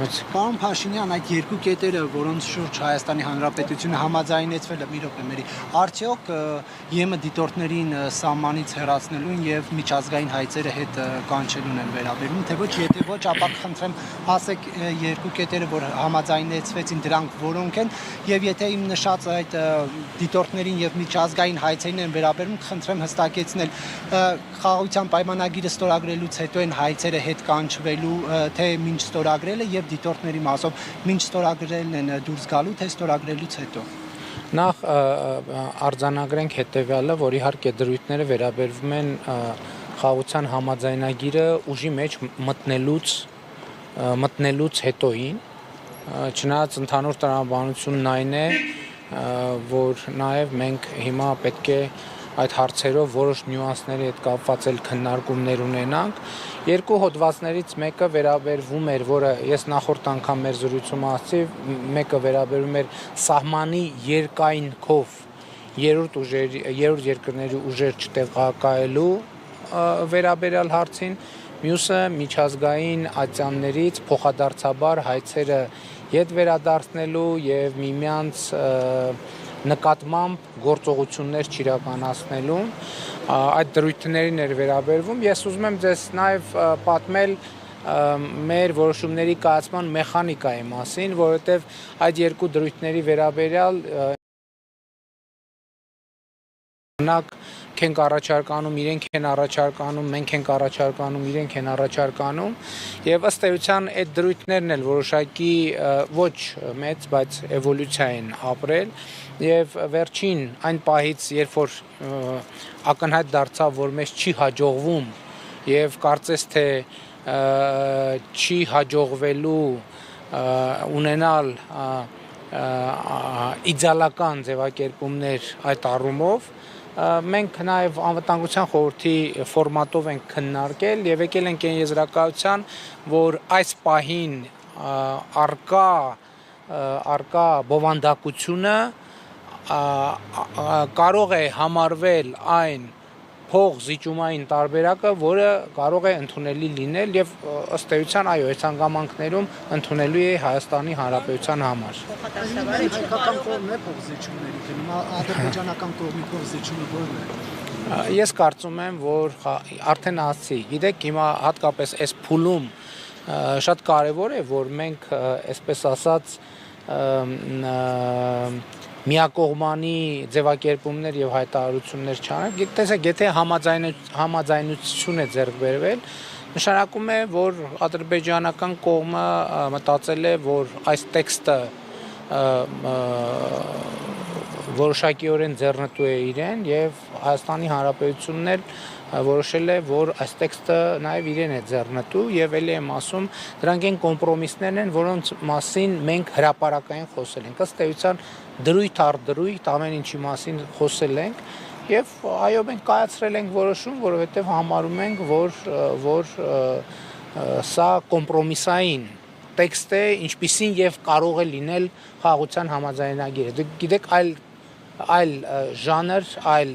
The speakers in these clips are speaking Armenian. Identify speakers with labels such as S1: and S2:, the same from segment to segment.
S1: Պարոն Փաշինյան, այդ երկու կետերը, որոնց շուրջ Հայաստանի Հանրապետությունը համաձայնեցվել է, մի րոպե մերի, արդյոք ԵՄ դիտորդներին սահմանից հեռացնելուն եւ միջազգային հայցերը հետ կանչելուն են վերաբերում, թե ոչ, եթե ոչ, ապա խնդրեմ ասեք երկու կետերը, որ համաձայնեցվեցին, դրանք որոնք են, եւ եթե իմ նշած այդ դիտորդներին եւ միջազգային հայցերին են վերաբերում, խնդրեմ հստակեցնել խաղաղության պայմանագիրը ստորագրելուց հետո են հայցերը հետ կանչվելու, թե մինչ ստորագրելը եւ դիտորդների մասով մինչ ստորագրելն են դուրս գալու, թե ստորագրելուց հետո։
S2: Նախ արձանագրենք հետեւյալը, որ իհարկե դրույթները վերաբերվում են խաղաղության համաձայնագիրը ուժի մեջ մտնելուց հետոին, չնայած ընդհանուր տրամաբանությունն այն է, որ նաև մենք հիմա պետք է այդ հարցերով որոշ նյուանսների հետ կապված էլ քննարկումներ ունենանք։ Երկու հոդվածներից մեկը վերաբերվում էր, որը ես նախորդ անգամ մեր զրույցում ասացի, մեկը վերաբերում էր սահմանի երկայնքով երրորդ երկրների ուժեր չտեղակայելու վերաբերյալ հարցին, մյուսը միջազգային ատյաններից փոխադարձաբար հայցերը ետ վերադարձնելու եւ միմյանց նկատմամբ գործողություններ չիրականացնելու այդ դրույթներին էր վերաբերվում։ Ես ուզում եմ ձեզ նաև պատմել մեր որոշումների կայացման մեխանիկայի մասին, որովհետև այդ երկու դրույթների վերաբերյալ ենք առաջարկանում, իրենք են առաջարկանում, մենք ենք առաջարկանում, իրենք են առաջարկանում եւ ըստ էության այդ դրույթներն էլ որոշակի ոչ մեծ, բայց էվոլյուցիա են ապրել եւ վերջին այն պահից, երբ որ ակնհայտ դարձավ, որ մեզ չի հաջողվում եւ կարծես թե չի հաջողվելու ունենալ իդեալական ձևակերպումներ այդ առումով մենք նաև անվտանգության խորհրդի ֆորմատով ենք քննարկել եւ եկել ենք այն եզրակացության, որ այս պահին արկա բովանդակությունը կարող է համարվել այն փոխզիջումային տարբերակը, որը կարող է ընդունելի լինել եւ ըստ էության այո, այս հանգամանքներում ընդունելու է Հայաստանի Հանրապետության համար։
S1: Հայկական կողմն է փոխզիջումների դնում, ադրբեջանական կողմի փոխզիջումը ո՞րն է։
S2: Ես կարծում եմ, որ արդեն ասացի, գիտեք, հիմա հատկապես այս փուլում շատ կարեւոր է, որ մենք, այսպես ասած, միակողմանի ձևակերպումներ եւ հայտարարություններ չանենք, տեսեք, եթե համաձայնություն է ձեռք բերվել, նշանակում է, որ ադրբեջանական կողմը մտածել է, որ այս տեքստը որոշակիորեն ձեռնտու է իրեն եւ Հայաստանի Հանրապետությունն էլ որոշել է, որ այս տեքստը նաև իրեն է ձեռնտու եւ ելի եմ ասում, դրանք են կոմպրոմիսներն են, որոնց մասին մենք հրապարակային խոսել ենք։ Ըստ էության դրույթ առ դրույթ ամեն ինչի մասին խոսել ենք եւ այո, մենք կայացրել ենք որոշում, որովհետեւ համարում ենք, որ սա կոմպրոմիսային տեքստ է, ինչպիսին եւ կարող է լինել խաղաղության համաձայնագիրը։ Դուք գիտեք, այլ ժանր, այլ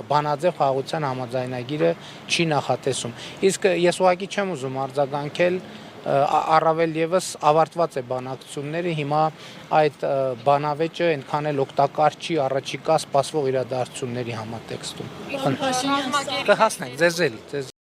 S2: բանաձև խաղաղության համաձայնագիրը չի նախատեսում։ Իսկ ես ուղղակի չեմ ուզում արձագանքել, առավել եւս ավարտված է բանակցությունները, հիմա այդ բանավեճը այնքան էլ օգտակար չի առաջիկա սպասվող իրադարձությունների համատեքստում։ Կհասնենք ձեզ էլ